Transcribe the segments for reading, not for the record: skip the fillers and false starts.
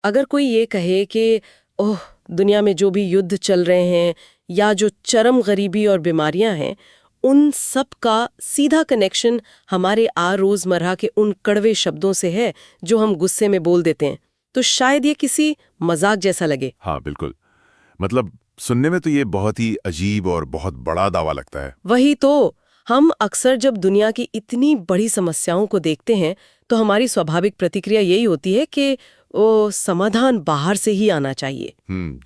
अगर कोई ये कहे कि ओह, दुनिया में जो भी युद्ध चल रहे हैं या जो चरम गरीबी और बीमारियां हैं, उन सब का सीधा कनेक्शन हमारे रोजमर्रा के उन कड़वे शब्दों से है जो हम गुस्से में बोल देते हैं, तो शायद ये किसी मजाक जैसा लगे। हाँ बिल्कुल। मतलब सुनने में तो ये बहुत ही अजीब और बहुत बड़ा दावा लगता है। वही तो, हम अक्सर जब दुनिया की इतनी बड़ी समस्याओं को देखते हैं तो हमारी स्वाभाविक प्रतिक्रिया यही होती है कि वो समाधान बाहर से ही आना चाहिए।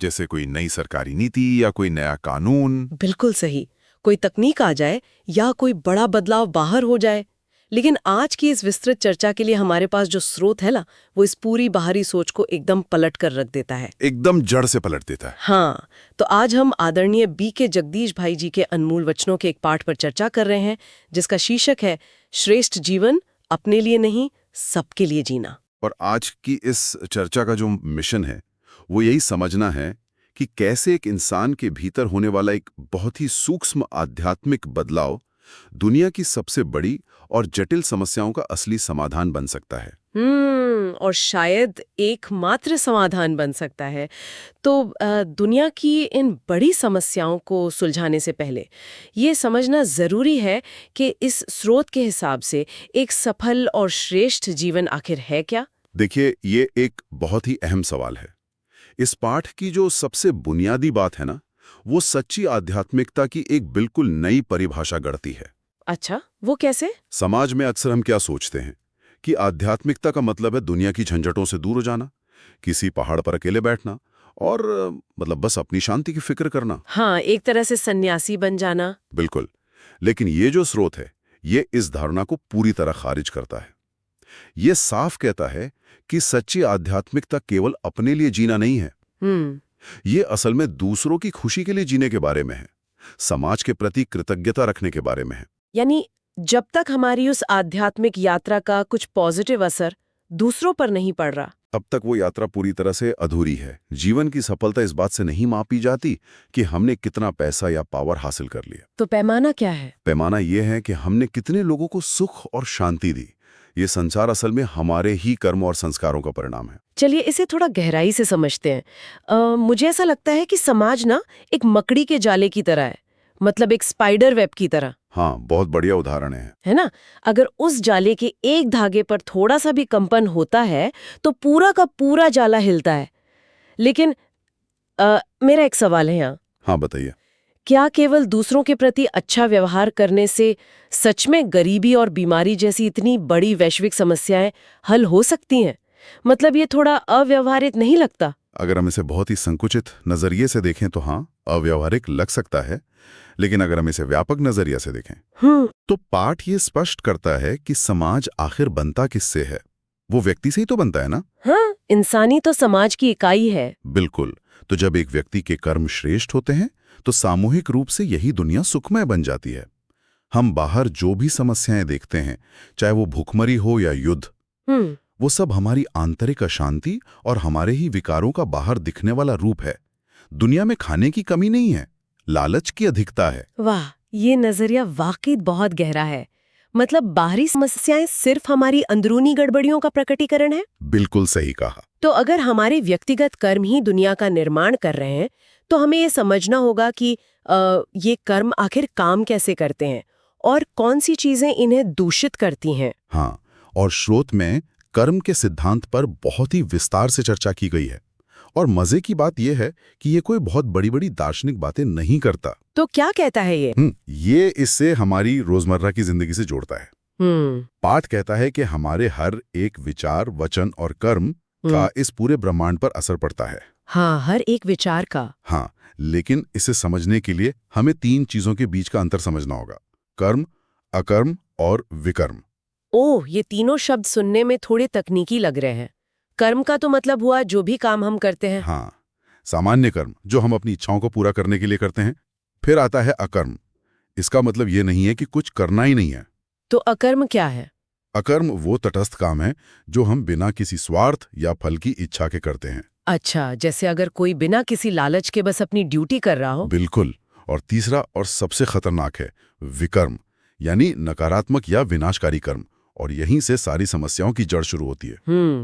जैसे कोई नई सरकारी नीति या कोई नया कानून। बिल्कुल सही, कोई तकनीक आ जाए या कोई बड़ा बदलाव बाहर हो जाए। लेकिन आज की इस विस्तृत चर्चा के लिए हमारे पास जो स्रोत है ना, वो इस पूरी बाहरी सोच को एकदम पलट कर रख देता है, एकदम जड़ से पलट देता है। हाँ, तो आज हम आदरणीय B.K. जगदीश भाई जी के अनमोल वचनों के एक पाठ पर चर्चा कर रहे हैं, जिसका शीर्षक है श्रेष्ठ जीवन अपने लिए नहीं, सबके लिए जीना। और आज की इस चर्चा का जो मिशन है वो यही समझना है कि कैसे एक इंसान के भीतर होने वाला एक बहुत ही सूक्ष्म आध्यात्मिक बदलाव दुनिया की सबसे बड़ी और जटिल समस्याओं का असली समाधान बन सकता है। और शायद एकमात्र समाधान बन सकता है। तो दुनिया की इन बड़ी समस्याओं को सुलझाने से पहले ये समझना जरूरी है कि इस स्रोत के हिसाब से एक सफल और श्रेष्ठ जीवन आखिर है क्या? देखिए, ये एक बहुत ही अहम सवाल है। इस पाठ की जो सबसे बुनियादी बात है ना, वो सच्ची आध्यात्मिकता की एक बिल्कुल नई परिभाषा गढ़ती है। अच्छा, वो कैसे? समाज में अक्सर हम क्या सोचते हैं कि आध्यात्मिकता का मतलब है दुनिया की झंझटों से दूर हो जाना, किसी पहाड़ पर अकेले बैठना और मतलब बस अपनी शांति की फिक्र करना। हाँ, एक तरह से सन्यासी बन जाना। बिल्कुल। लेकिन ये जो स्रोत है, ये इस धारणा को पूरी तरह खारिज करता है। ये साफ कहता है कि सच्ची आध्यात्मिकता केवल अपने लिए जीना नहीं है। ये असल में दूसरों की खुशी के लिए जीने के बारे में है, समाज के प्रति कृतज्ञता रखने के बारे में है। यानी जब तक हमारी उस आध्यात्मिक यात्रा का कुछ पॉजिटिव असर दूसरों पर नहीं पड़ रहा, अब तक वो यात्रा पूरी तरह से अधूरी है। जीवन की सफलता इस बात से नहीं मापी जाती कि हमने कितना पैसा या पावर हासिल कर लिया। तो पैमाना क्या है? पैमाना ये है कि हमने कितने लोगों को सुख और शांति दी। ये संसार असल में हमारे ही कर्म और संस्कारों का परिणाम है। चलिए इसे थोड़ा गहराई से समझते हैं। मुझे ऐसा लगता है कि समाज ना एक मकड़ी के जाले की तरह है, मतलब एक स्पाइडर वेब की तरह। हाँ, बहुत बढ़िया उदाहरण है ना? अगर उस जाले के एक धागे पर थोड़ा सा भी कंपन होता है तो पूरा का पूरा जाला हिलता है। लेकिन मेरा एक सवाल है यहाँ। हाँ बताइए। क्या केवल दूसरों के प्रति अच्छा व्यवहार करने से सच में गरीबी और बीमारी जैसी इतनी बड़ी वैश्विक समस्याएं हल हो सकती हैं? मतलब ये थोड़ा अव्यवहारिक नहीं लगता? अगर हम इसे बहुत ही संकुचित नजरिए से देखें तो हाँ, अव्यवहारिक लग सकता है। लेकिन अगर हम इसे व्यापक नजरिया से देखें तो पाठ ये स्पष्ट करता है कि समाज आखिर बनता किससे है? वो व्यक्ति से ही तो बनता है ना? हाँ, इंसानी तो समाज की इकाई है। बिल्कुल। तो जब एक व्यक्ति के कर्म श्रेष्ठ होते हैं तो सामूहिक रूप से यही दुनिया सुखमय बन जाती है। हम बाहर जो भी समस्याएं देखते हैं, चाहे वो भूखमरी हो या युद्ध, वो सब हमारी आंतरिक अशांति और हमारे ही विकारों का बाहर दिखने वाला रूप है। दुनिया में खाने की कमी नहीं है, लालच की अधिकता है। वाह, ये नजरिया वाकई बहुत गहरा है। मतलब बाहरी समस्याएं सिर्फ हमारी अंदरूनी गड़बड़ियों का प्रकटीकरण है। बिल्कुल सही कहा। तो अगर हमारे व्यक्तिगत कर्म ही दुनिया का निर्माण कर रहे हैं तो हमें ये समझना होगा कि ये कर्म आखिर काम कैसे करते हैं और कौन सी चीजें इन्हें दूषित करती हैं। हाँ, और स्रोत में कर्म के सिद्धांत पर बहुत ही विस्तार से चर्चा की गई है। और मजे की बात यह है कि ये कोई बहुत बड़ी बड़ी दार्शनिक बातें नहीं करता। तो क्या कहता है ये? ये इससे हमारी रोजमर्रा की जिंदगी से जोड़ता है। पाठ कहता है कि हमारे हर एक विचार, वचन और कर्म का इस पूरे ब्रह्मांड पर असर पड़ता है। हाँ, हर एक विचार का। हाँ, लेकिन इसे समझने के लिए हमें 3 चीजों के बीच का अंतर समझना होगा: कर्म, अकर्म और विकर्म। ओह, ये तीनों शब्द सुनने में थोड़े तकनीकी लग रहे हैं। कर्म का तो मतलब हुआ जो भी काम हम करते हैं। हाँ, सामान्य कर्म जो हम अपनी इच्छाओं को पूरा करने के लिए करते हैं। फिर आता है अकर्म। इसका मतलब ये नहीं है कि कुछ करना ही नहीं है। तो अकर्म क्या है? अकर्म वो तटस्थ काम है जो हम बिना किसी स्वार्थ या फल की इच्छा के करते हैं। अच्छा, जैसे अगर कोई बिना किसी लालच के बस अपनी ड्यूटी कर रहा हो। बिल्कुल। और तीसरा और सबसे खतरनाक है विकर्म, यानी नकारात्मक या विनाशकारी कर्म। और यहीं से सारी समस्याओं की जड़ शुरू होती है।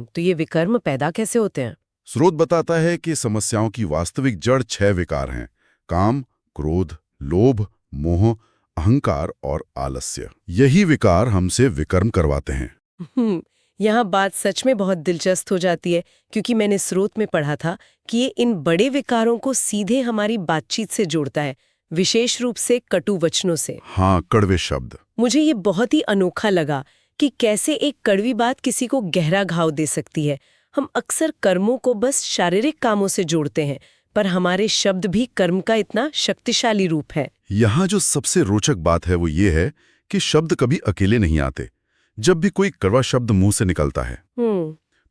तो ये विकर्म पैदा कैसे होते हैं? स्रोत बताता है कि समस्याओं की वास्तविक जड़ 6 विकार हैं: काम, क्रोध, लोभ, मोह, अहंकार और आलस्य। यही विकार हमसे विकर्म करवाते हैं। यहाँ बात सच में बहुत दिलचस्प हो जाती है, क्योंकि मैंने स्रोत में पढ़ा था कि ये इन बड़े विकारों को सीधे हमारी बातचीत से जोड़ता है, विशेष रूप से कटु वचनों से। हाँ, कड़वे शब्द। मुझे ये बहुत ही अनोखा लगा कि कैसे एक कड़वी बात किसी को गहरा घाव दे सकती है। हम अक्सर कर्मों को बस शारीरिक कामों से जोड़ते हैं, पर हमारे शब्द भी कर्म का इतना शक्तिशाली रूप है। यहाँ जो सबसे रोचक बात है वो ये है कि शब्द कभी अकेले नहीं आते। जब भी कोई कड़वा शब्द मुंह से निकलता है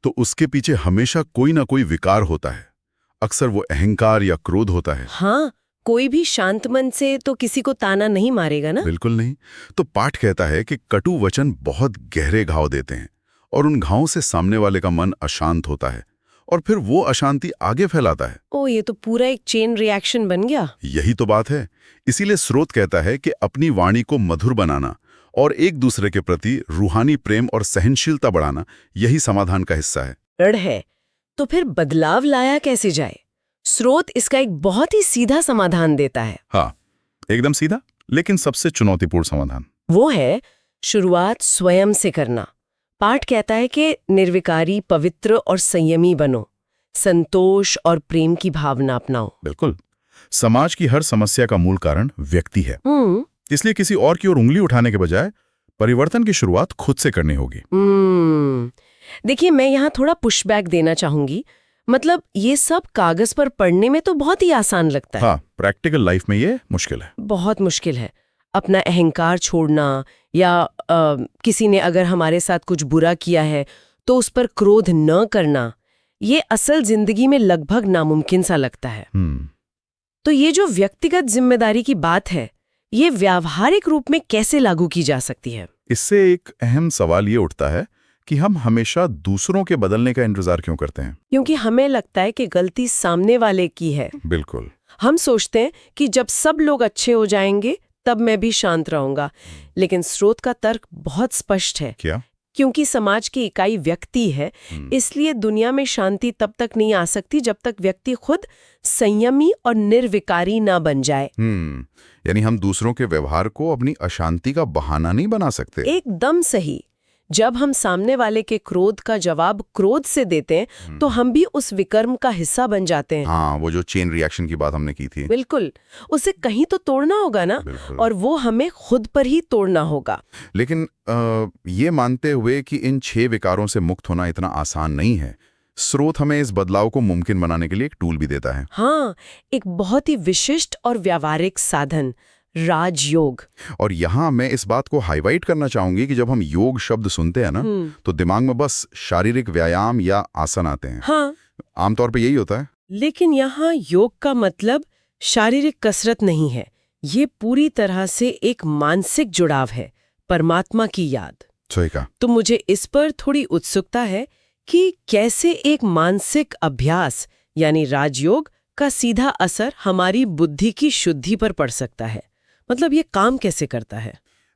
तो उसके पीछे हमेशा कोई ना कोई विकार होता है। अक्सर वो अहंकार या क्रोध होता है। हाँ, कोई भी शांत मन से तो किसी को ताना नहीं मारेगा ना। बिल्कुल नहीं। तो पाठ कहता है कि कटु वचन बहुत गहरे घाव देते हैं और उन घावों से सामने वाले का मन अशांत होता है और फिर वो अशांति आगे फैलाता है। ओ, ये तो पूरा एक चेन रिएक्शन बन गया। यही तो बात है। इसीलिए स्रोत कहता है कि अपनी वाणी को मधुर बनाना और एक दूसरे के प्रति रूहानी प्रेम और सहनशीलता बढ़ाना, यही समाधान का हिस्सा है। ऋण है। तो फिर बदलाव लाया कैसे जाए? स्रोत इसका एक बहुत ही सीधा समाधान देता है। हाँ, एकदम सीधा, लेकिन सबसे चुनौतीपूर्ण समाधान। वो है शुरुआत स्वयं से करना। पाठ कहता है कि निर्विकारी, पवित्र और संयमी बनो, संतोष और प्रेम की भावना अपनाओ। बिल्कुल। समाज की हर समस्या का मूल कारण व्यक्ति है। इसलिए किसी और की ओर उंगली उठाने के बजाय परिवर्तन की शुरुआत खुद से करनी होगी। देखिए, मैं यहाँ थोड़ा पुशबैक देना चाहूंगी। मतलब ये सब कागज पर पढ़ने में तो बहुत ही आसान लगता है। हाँ, प्रैक्टिकल लाइफ में ये मुश्किल है। बहुत मुश्किल है। अपना अहंकार छोड़ना या किसी ने अगर हमारे साथ कुछ बुरा किया है तो उस पर क्रोध न करना, ये असल जिंदगी में लगभग नामुमकिन सा लगता है। तो ये जो व्यक्तिगत जिम्मेदारी की बात है, ये व्यावहारिक रूप में कैसे लागू की जा सकती है? इससे एक अहम सवाल ये उठता है कि हम हमेशा दूसरों के बदलने का इंतजार क्यों करते हैं? क्योंकि हमें लगता है कि गलती सामने वाले की है। बिल्कुल। हम सोचते हैं कि जब सब लोग अच्छे हो जाएंगे तब मैं भी शांत रहूंगा। लेकिन स्रोत का तर्क बहुत स्पष्ट है। क्या? क्योंकि समाज की इकाई व्यक्ति है, इसलिए दुनिया में शांति तब तक नहीं आ सकती जब तक व्यक्ति खुद संयमी और निर्विकारी ना बन जाए। यानी हम दूसरों के व्यवहार को अपनी अशांति का बहाना नहीं बना सकते। एकदम सही। जब हम सामने वाले के क्रोध का जवाब क्रोध से देते हैं तो हम भी उस विकर्म का हिस्सा बन जाते हैं। हाँ, वो जो चेन रिएक्शन की बात हमने की थी। बिल्कुल। उसे कहीं तो तोड़ना होगा ना, और वो हमें खुद पर ही तोड़ना होगा। लेकिन ये मानते हुए कि इन 6 विकारों से मुक्त होना इतना आसान नहीं है, स्रोत हमें इस बदलाव को मुमकिन बनाने के लिए एक टूल भी देता है। हाँ, एक बहुत ही विशिष्ट और व्यावहारिक साधन, राजयोग। और यहाँ मैं इस बात को हाईलाइट करना चाहूंगी कि जब हम योग शब्द सुनते हैं ना, तो दिमाग में बस शारीरिक व्यायाम या आसन आते हैं। हाँ, आमतौर पे यही होता है। लेकिन यहाँ योग का मतलब शारीरिक कसरत नहीं है। ये पूरी तरह से एक मानसिक जुड़ाव है, परमात्मा की याद। सही कहा। तो मुझे इस पर थोड़ी उत्सुकता है कि कैसे एक मानसिक अभ्यास यानी राजयोग का सीधा असर हमारी बुद्धि की शुद्धि पर पड़ सकता है। मतलब ये काम कैसे करता है?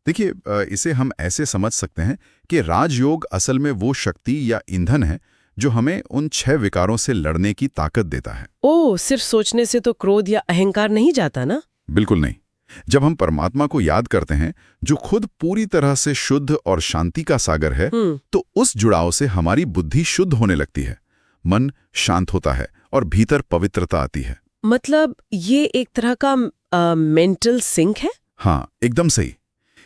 देखिए, इसे हम ऐसे समझ सकते हैं कि राजयोग असल में वो शक्ति या ईंधन है जो हमें उन 6 विकारों से लड़ने की ताकत देता है। ओह, सिर्फ सोचने से तो क्रोध या अहंकार नहीं जाता ना? बिल्कुल नहीं। जब हम परमात्मा को याद करते हैं, जो खुद पूरी तरह से शुद्ध और शांति का सागर है, तो उस जुड़ाव से हमारी बुद्धि शुद्ध होने लगती है, मन शांत होता है और भीतर पवित्रता आती है। मतलब ये एक तरह का मेंटल सिंक है? हाँ, एकदम सही।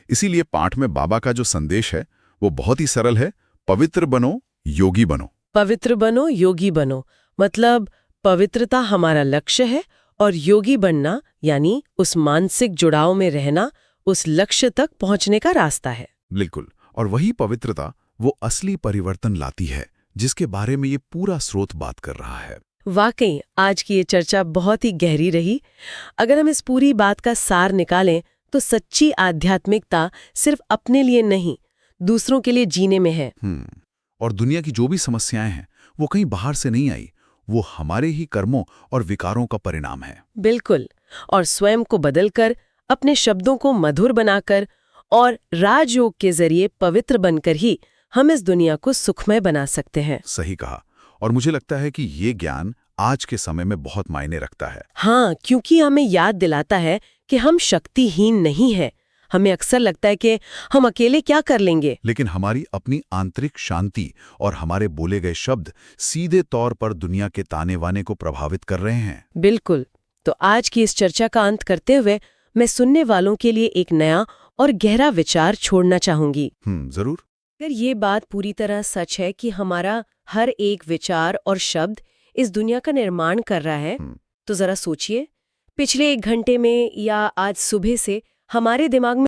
इसीलिए पाठ में बाबा का जो संदेश है वो बहुत ही सरल है: पवित्र बनो, योगी बनो। पवित्र बनो, योगी बनो। मतलब पवित्रता हमारा लक्ष्य है और योगी बनना यानी उस मानसिक जुड़ाव में रहना उस लक्ष्य तक पहुंचने का रास्ता है। बिल्कुल। और वही पवित्रता वो असली परिवर्तन लाती है जिसके बारे में ये पूरा स्रोत बात कर रहा है। वाकई आज की ये चर्चा बहुत ही गहरी रही। अगर हम इस पूरी बात का सार निकालें तो सच्ची आध्यात्मिकता सिर्फ अपने लिए नहीं, दूसरों के लिए जीने में है। और दुनिया की जो भी समस्याएं हैं वो कहीं बाहर से नहीं आई, वो हमारे ही कर्मों और विकारों का परिणाम है। बिल्कुल। और स्वयं को बदलकर, अपने शब्दों को मधुर बनाकर और राजयोग के जरिए पवित्र बनकर ही हम इस दुनिया को सुखमय बना सकते हैं। सही कहा। और मुझे लगता है कि ये ज्ञान आज के समय में बहुत मायने रखता है। हाँ, क्योंकि हमें याद दिलाता है कि हम शक्तिहीन नहीं हैं। हमें अक्सर लगता है कि हम अकेले क्या कर लेंगे। लेकिन हमारी अपनी आंतरिक शांति और हमारे बोले गए शब्द सीधे तौर पर दुनिया के ताने वाने को प्रभावित कर रहे हैं। बिल्कुल। तो आज की इस चर्चा का अंत करते हुए मैं सुनने वालों के लिए एक नया और गहरा विचार छोड़ना चाहूंगी। जरूर। अगर ये बात पूरी तरह सच है कि हमारा हर एक विचार और शब्द इस दुनिया का निर्माण कर रहा है, तो जरा सोचिए, पिछले 1 घंटे में या आज सुबह से हमारे दिमाग में